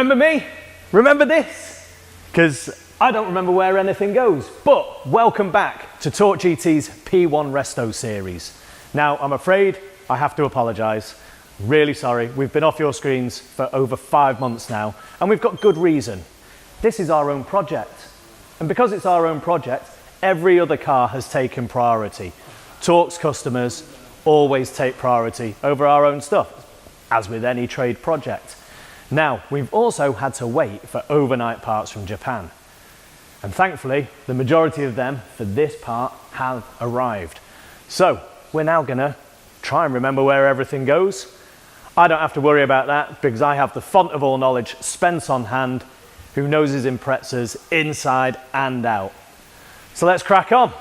Remember me? Remember this? Because I don't remember where anything goes. But welcome back to Torque GT's P1 Resto series. Now, I'm afraid I have to apologise. Really sorry. We've been off your screens for over 5 months now, and we've got good reason. This is our own project. And because it's our own project, every other car has taken priority. Torque's customers always take priority over our own stuff, as with any trade project. Now, we've also had to wait for overnight parts from Japan. And thankfully, the majority of them for this part have arrived. So, we're now gonna try and remember where everything goes. I don't have to worry about that because I have the font of all knowledge, Spence on hand, who knows his Imprezas inside and out. So let's crack on.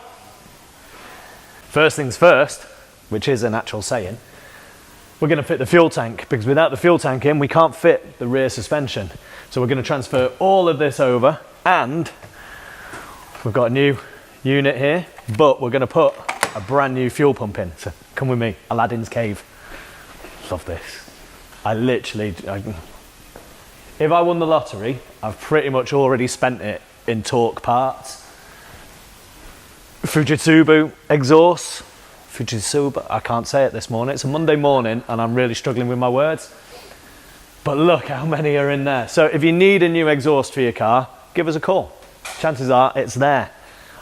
First things first, which is an actual saying, we're going to fit the fuel tank, because without the fuel tank in, we can't fit the rear suspension. So we're going to transfer all of this over, and we've got a new unit here, but we're going to put a brand new fuel pump in. So come with me, Aladdin's cave. Love this. If I won the lottery, I've pretty much already spent it in Torque parts. Fujitsu exhaust. Fujitsu, I can't say it this morning. It's a Monday morning and I'm really struggling with my words. But look how many are in there. So if you need a new exhaust for your car, give us a call. Chances are it's there.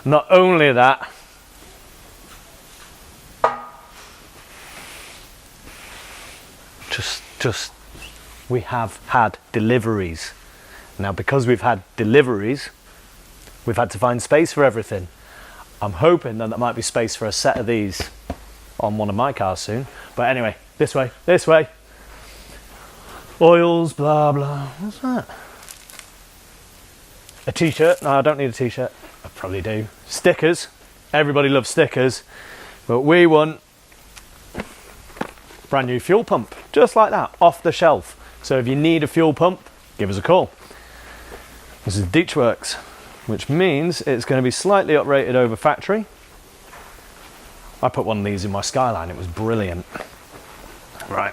Not only that, we have had deliveries. Now, because we've had deliveries, we've had to find space for everything. I'm hoping that there might be space for a set of these on one of my cars soon. But anyway, this way, this way. Oils, blah, blah. What's that? A t-shirt. No, I don't need a t-shirt. I probably do. Stickers. Everybody loves stickers. But we want brand new fuel pump. Just like that, off the shelf. So if you need a fuel pump, give us a call. This is Deadening, which means it's going to be slightly uprated over factory. I put one of these in my Skyline, it was brilliant. Right.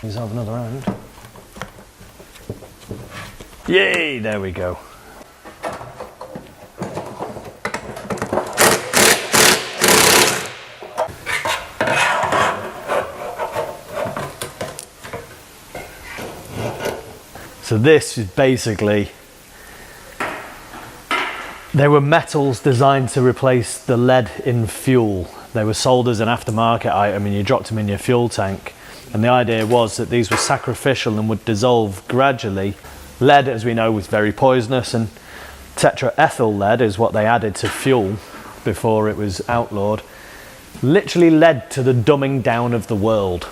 Let's have another round. Yay, there we go. So this is basically, they were metals designed to replace the lead in fuel. They were sold as an aftermarket item and you dropped them in your fuel tank. And the idea was that these were sacrificial and would dissolve gradually. Lead, as we know, was very poisonous, and tetraethyl lead is what they added to fuel before it was outlawed. Literally led to the dumbing down of the world.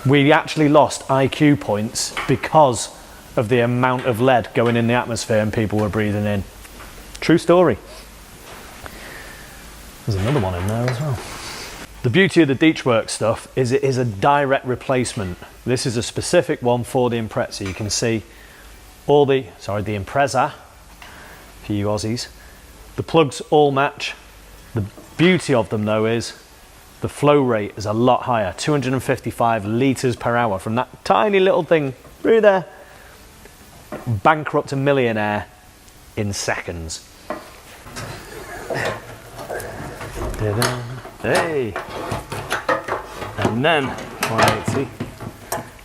We actually lost IQ points because of the amount of lead going in the atmosphere and people were breathing in. True story. There's another one in there as well. The beauty of the Deadening stuff is it is a direct replacement. This is a specific one for the Impreza. You can see all the Impreza, for you Aussies. The plugs all match. The beauty of them though is the flow rate is a lot higher, 255 litres per hour from that tiny little thing through there. Bankrupt a millionaire in seconds. Hey! And then 180.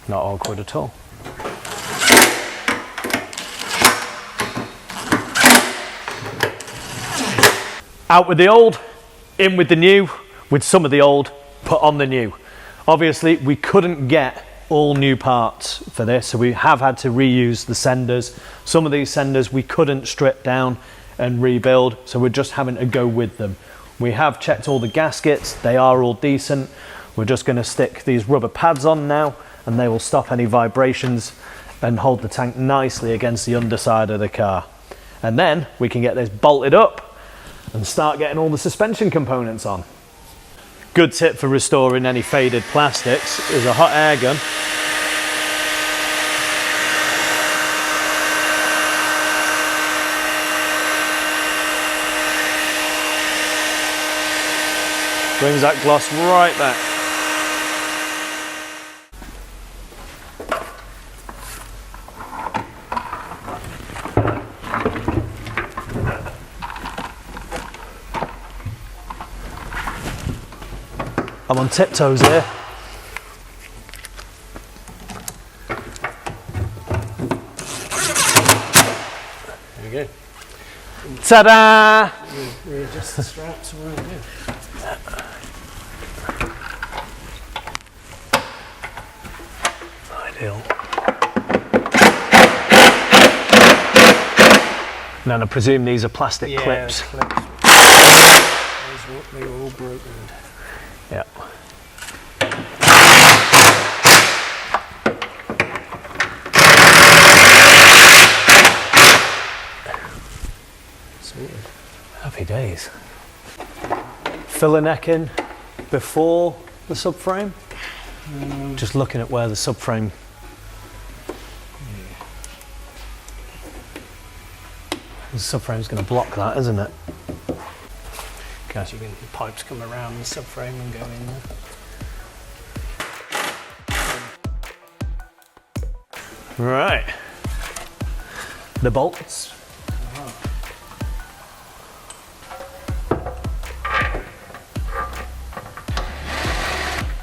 Not awkward at all. Out with the old, in with the new, with some of the old, put on the new. Obviously, we couldn't get all new parts for this, so we have had to reuse the senders. Some of these senders we couldn't strip down and rebuild, so we're just having to go with them. We have checked all the gaskets, they are all decent. We're just going to stick these rubber pads on now and they will stop any vibrations and hold the tank nicely against the underside of the car. And then we can get this bolted up and start getting all the suspension components on. Good tip for restoring any faded plastics is a hot air gun. Brings that gloss right back. I'm on tiptoes here. There we go. Ta-da! Readjust the straps, we're all good. Ideal. And then I presume these are plastic clips. They were all broken. Yeah. Sweet. Happy days. Fill a neck in before the subframe. Just looking at where the subframe. The subframe's going to block that, isn't it? Okay. So the pipes come around the subframe and go in there. Right. The bolts.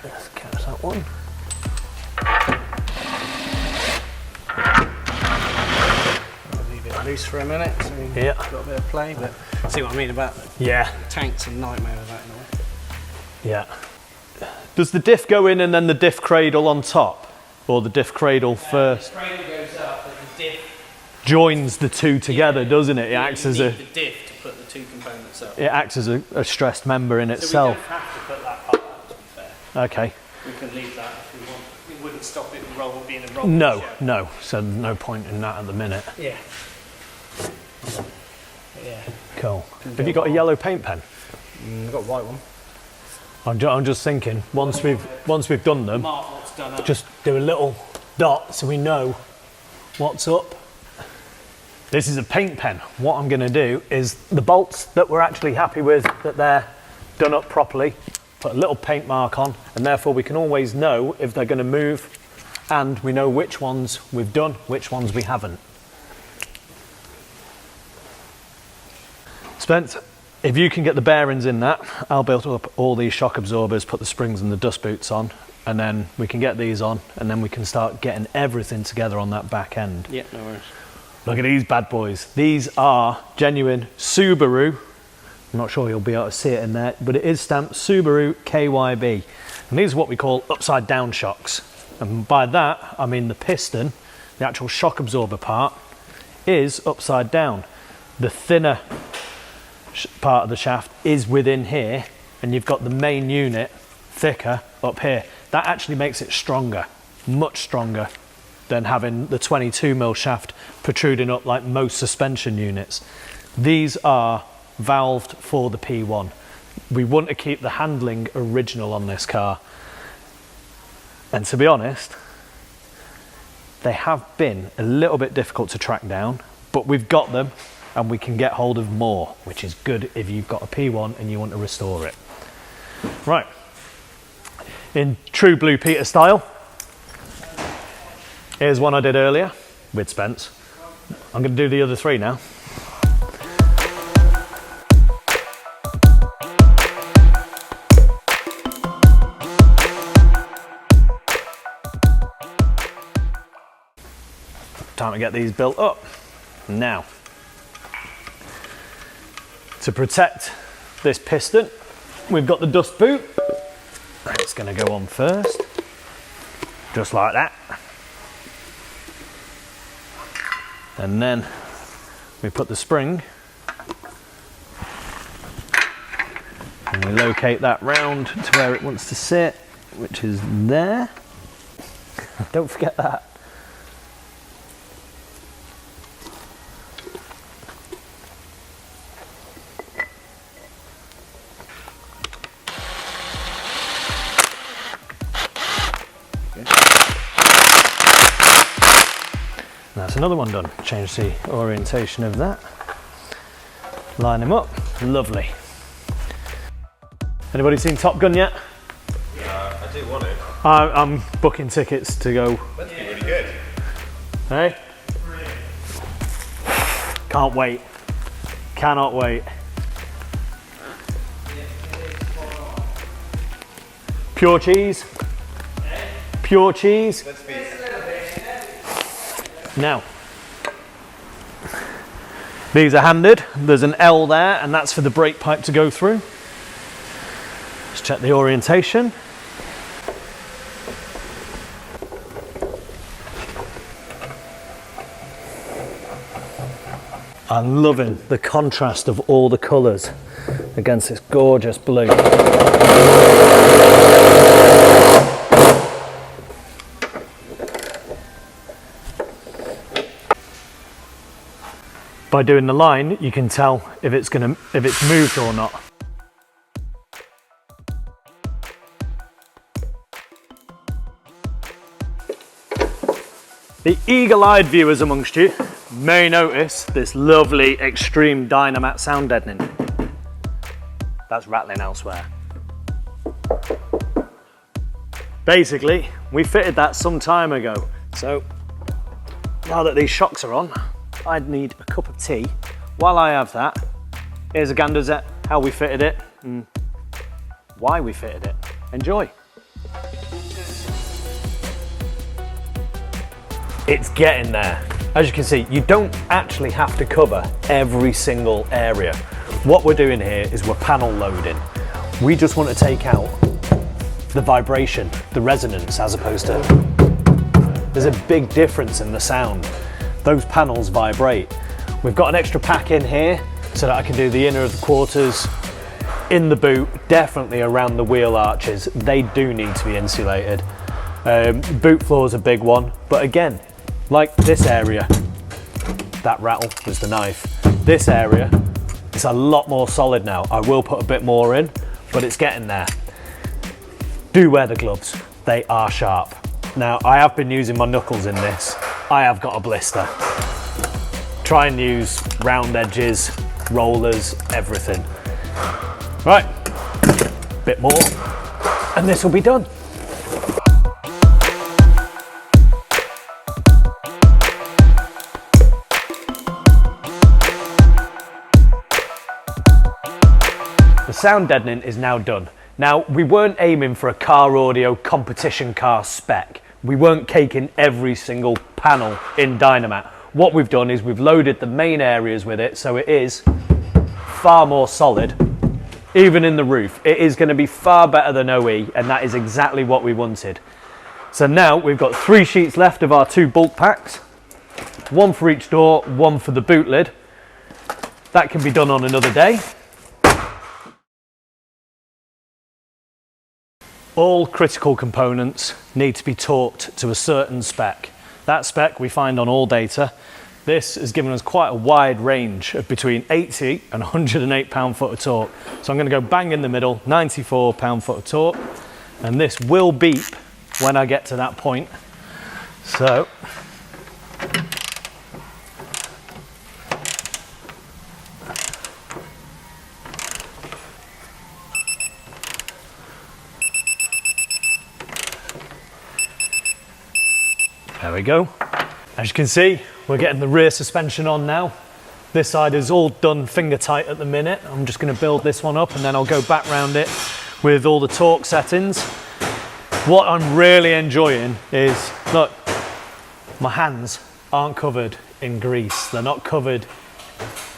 Let's catch that one. I'll leave it loose for a minute so you've Yeah. got a bit of play, but see what I mean about the Yeah. tank's a nightmare with that in a way. Yeah. Does the diff go in and then the diff cradle on top? Or the diff cradle first? The cradle goes up, but the diff Joins the two together, doesn't it? It acts as a the diff to put the two components up. it acts as a stressed member in So itself. we don't have to put that part up, to be fair. Okay. We can leave that if we want. It wouldn't stop it being a roll. No, no. So no point in that at the minute. Yeah. Yeah. Cool. Have you got a yellow paint pen? I've got a white one. I'm just thinking once we've done them, Mark what's done up. just do a little dot so we know what's up. This is a paint pen. What I'm going to do is the bolts that we're actually happy with, that they're done up properly, put a little paint mark on, and therefore we can always know if they're going to move, and we know which ones we've done, which ones we haven't. Spence, if you can get the bearings in that, I'll build up all these shock absorbers, put the springs and the dust boots on, and then we can get these on, and then we can start getting everything together on that back end. Yeah, no worries. Look at these bad boys. These are genuine Subaru. I'm not sure you'll be able to see it in there, but it is stamped Subaru KYB. And these are what we call upside down shocks. And by that, I mean the piston, the actual shock absorber part, is upside down. The thinner part of the shaft is within here, and you've got the main unit thicker up here. That actually makes it stronger, much stronger than having the 22mm shaft protruding up like most suspension units. These are valved for the P1. We want to keep the handling original on this car. And to be honest, they have been a little bit difficult to track down, but we've got them and we can get hold of more, which is good if you've got a P1 and you want to restore it. Right, in true Blue Peter style, here's one I did earlier with Spence. I'm going to do the other three now. Time to get these built up. Now, to protect this piston, we've got the dust boot. It's going to go on first, just like that. And then we put the spring and we locate that round to where it wants to sit, which is there. Don't forget that. That's another one done. Change the orientation of that. Line them up. Lovely. Anybody seen Top Gun yet? I do want it. I'm booking tickets to go. That's be really good. Hey? Can't wait. Cannot wait. Pure cheese. Pure cheese. Let's be. Now, these are handed. There's an L there, and that's for the brake pipe to go through. Let's check the orientation. I'm loving the contrast of all the colours against this gorgeous blue. By doing the line, you can tell if it's moved or not. The eagle-eyed viewers amongst you may notice this lovely extreme Dynamat sound deadening. That's rattling elsewhere. Basically, we fitted that some time ago. So now that these shocks are on, I'd need a cup of tea. While I have that, here's a gander at how we fitted it and why we fitted it. Enjoy. It's getting there. As you can see, you don't actually have to cover every single area. What we're doing here is we're panel loading. We just want to take out the vibration, the resonance, as opposed to, there's a big difference in the sound. Those panels vibrate. We've got an extra pack in here so that I can do the inner of the quarters, in the boot, definitely around the wheel arches. They do need to be insulated. Boot floor is a big one, but again, like this area, that rattle was the knife. This area, it's a lot more solid now. I will put a bit more in, but it's getting there. Do wear the gloves, they are sharp. Now, I have been using my knuckles in this. I have got a blister. Try and use round edges, rollers, everything. Right, bit more, and this will be done. The sound deadening is now done. Now, we weren't aiming for a car audio competition car spec. We weren't caking every single panel in Dynamat. What we've done is we've loaded the main areas with it, so it is far more solid. Even in the roof, it is going to be far better than OE, and that is exactly what we wanted. So now we've got 3 sheets left of our 2 bulk packs. 1 for each door, 1 for the boot lid. That can be done on another day. All critical components need to be torqued to a certain spec. That spec we find on All Data. This has given us quite a wide range of between 80 and 108 pound-foot of torque. So I'm going to go bang in the middle, 94 pound-foot of torque, and this will beep when I get to that point. So there we go. As you can see, we're getting the rear suspension on now. This side is all done finger tight at the minute. I'm just going to build this one up and then I'll go back round it with all the torque settings. What I'm really enjoying is, look, my hands aren't covered in grease. They're not covered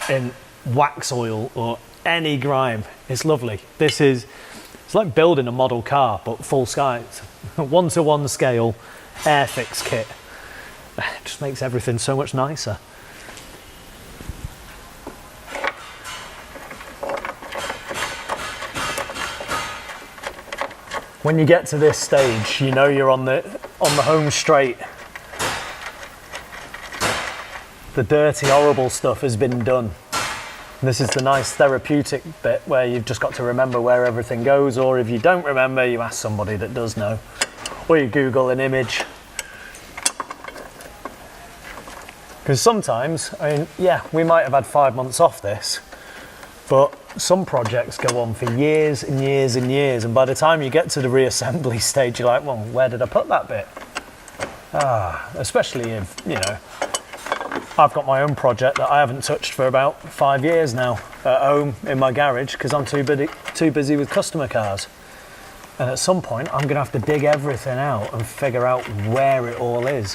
in wax oil or any grime. It's lovely. It's like building a model car, but full size. 1-to-1 scale, Airfix kit. It just makes everything so much nicer. When you get to this stage, you know you're on the home straight. The dirty, horrible stuff has been done. This is the nice therapeutic bit where you've just got to remember where everything goes, or if you don't remember, you ask somebody that does know, or you Google an image. Because sometimes, I mean, yeah, we might have had 5 months off this, but some projects go on for years and years and years, and by the time you get to the reassembly stage, you're like, well, where did I put that bit? Especially if, you know, I've got my own project that I haven't touched for about 5 years now at home in my garage because I'm too busy with customer cars. And at some point, I'm gonna have to dig everything out and figure out where it all is.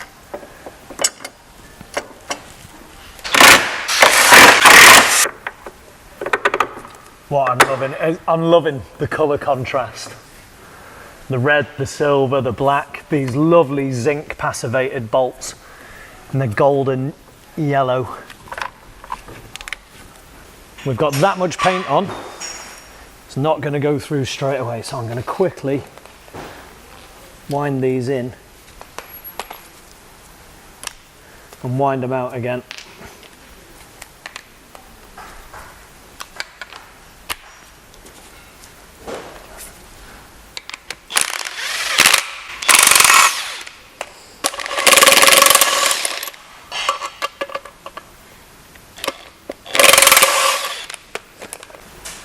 What I'm loving the colour contrast. The red, the silver, the black, these lovely zinc passivated bolts, and the golden yellow. We've got that much paint on. It's not going to go through straight away, so I'm going to quickly wind these in and wind them out again.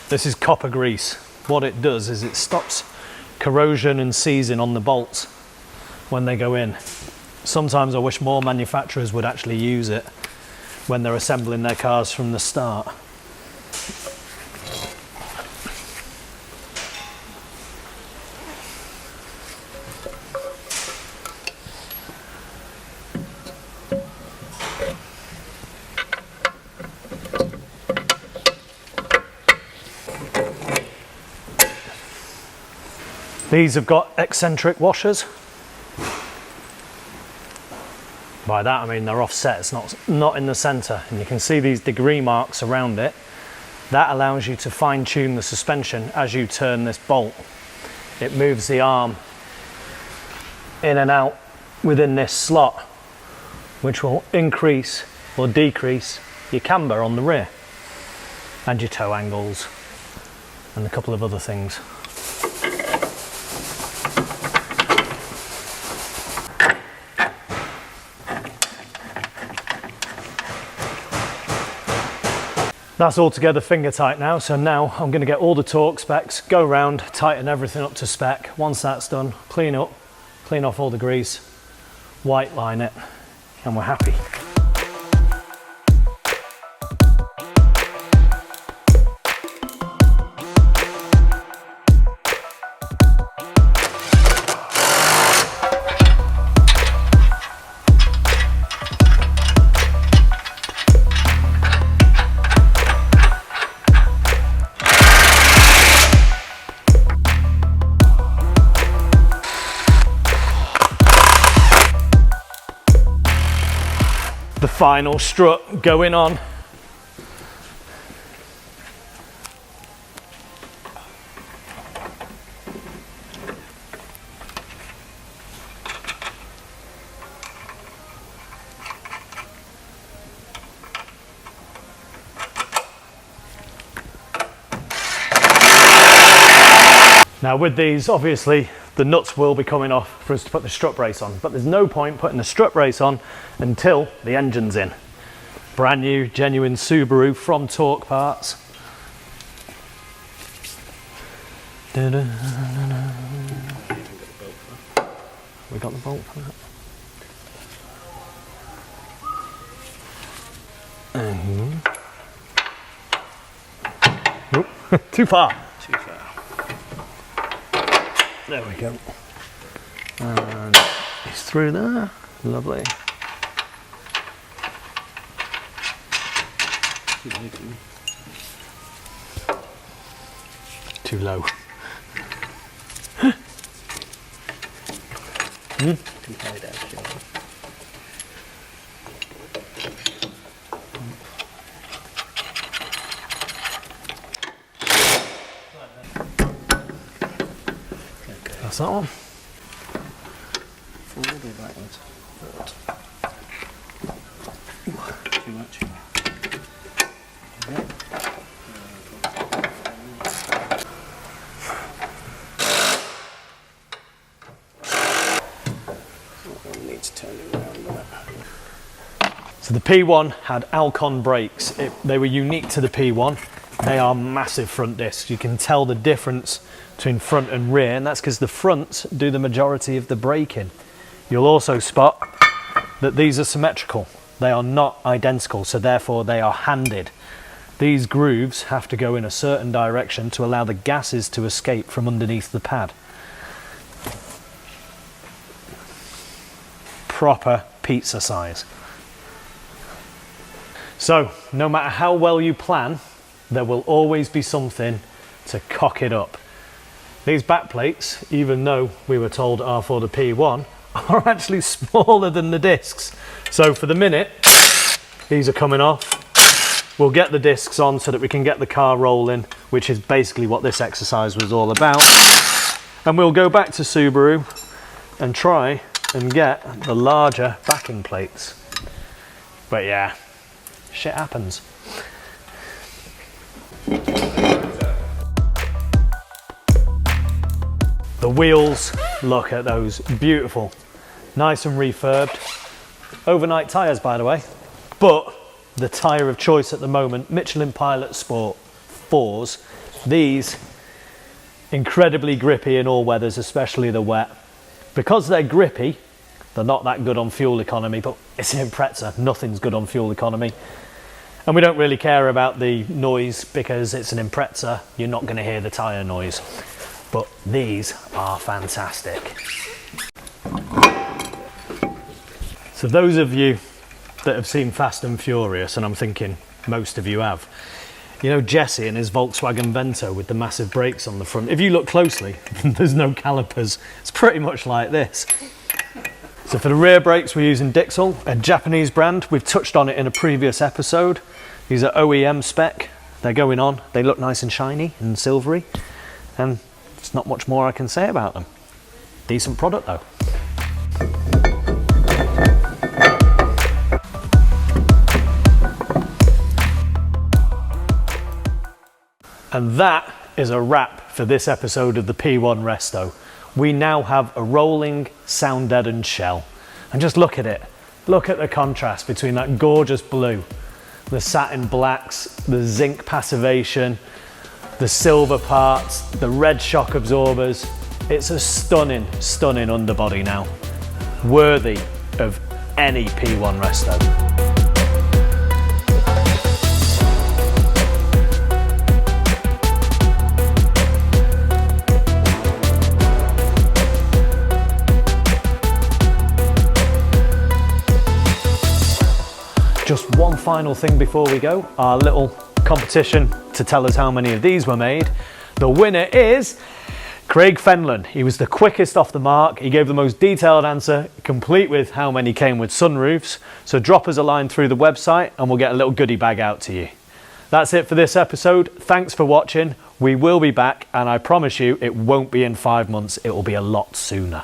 This is copper grease. What it does is it stops corrosion and seizing on the bolts when they go in. Sometimes I wish more manufacturers would actually use it when they're assembling their cars from the start. These have got eccentric washers. By that I mean they're offset, it's not in the centre, and you can see these degree marks around it. That allows you to fine tune the suspension as you turn this bolt. It moves the arm in and out within this slot, which will increase or decrease your camber on the rear and your toe angles and a couple of other things. That's all together finger tight now, so now I'm going to get all the torque specs, go round, tighten everything up to spec. Once that's done, clean off all the grease, white line it, and we're happy. The final strut going on. Now with these, obviously, the nuts will be coming off for us to put the strut brace on, but there's no point putting the strut brace on until the engine's in. Brand new, genuine Subaru from Torque Parts. We got the bolt for that. Nope, too far. Too far. There we go. And it's through there. Lovely. Too low. Too high down. That's that one. Forward or backwards? Forward. Too much. Need to turn it around a bit. So the P1 had Alcon brakes. They were unique to the P1. They are massive front discs. You can tell the difference between front and rear, and that's because the fronts do the majority of the braking. You'll also spot that these are symmetrical. They are not identical, so therefore they are handed. These grooves have to go in a certain direction to allow the gases to escape from underneath the pad. proper pizza size. So, no matter how well you plan, there will always be something to cock it up. These back plates, even though we were told are for the P1, are actually smaller than the discs. So for the minute, these are coming off. We'll get the discs on so that we can get the car rolling, which is basically what this exercise was all about. And we'll go back to Subaru and try and get the larger backing plates. But yeah, shit happens. The wheels, look at those, beautiful. Nice and refurbed. Overnight tyres, by the way. But the tyre of choice at the moment, Michelin Pilot Sport 4s. These, incredibly grippy in all weathers, especially the wet. Because they're grippy, they're not that good on fuel economy, but it's an Impreza, nothing's good on fuel economy. And we don't really care about the noise because it's an Impreza, you're not going to hear the tyre noise. But these are fantastic. So those of you that have seen Fast and Furious, and I'm thinking most of you have, you know Jesse and his Volkswagen Vento with the massive brakes on the front. If you look closely, there's no calipers. It's pretty much like this. So for the rear brakes, we're using Dixel, a Japanese brand. We've touched on it in a previous episode. These are OEM spec. They're going on. They look nice and shiny and silvery. And there's not much more I can say about them. Decent product though. And that is a wrap for this episode of the P1 Resto. We now have a rolling, sound deadened shell. And just look at it. Look at the contrast between that gorgeous blue, the satin blacks, the zinc passivation, the silver parts, the red shock absorbers. It's a stunning, stunning underbody now. Worthy of any P1 Resto. Just one final thing before we go, our little competition to tell us how many of these were made. The winner is Craig Fenlon. He was the quickest off the mark. He gave the most detailed answer, complete with how many came with sunroofs. So drop us a line through the website and we'll get a little goodie bag out to you. That's it for this episode. Thanks for watching. We will be back and I promise you it won't be in 5 months. It will be a lot sooner.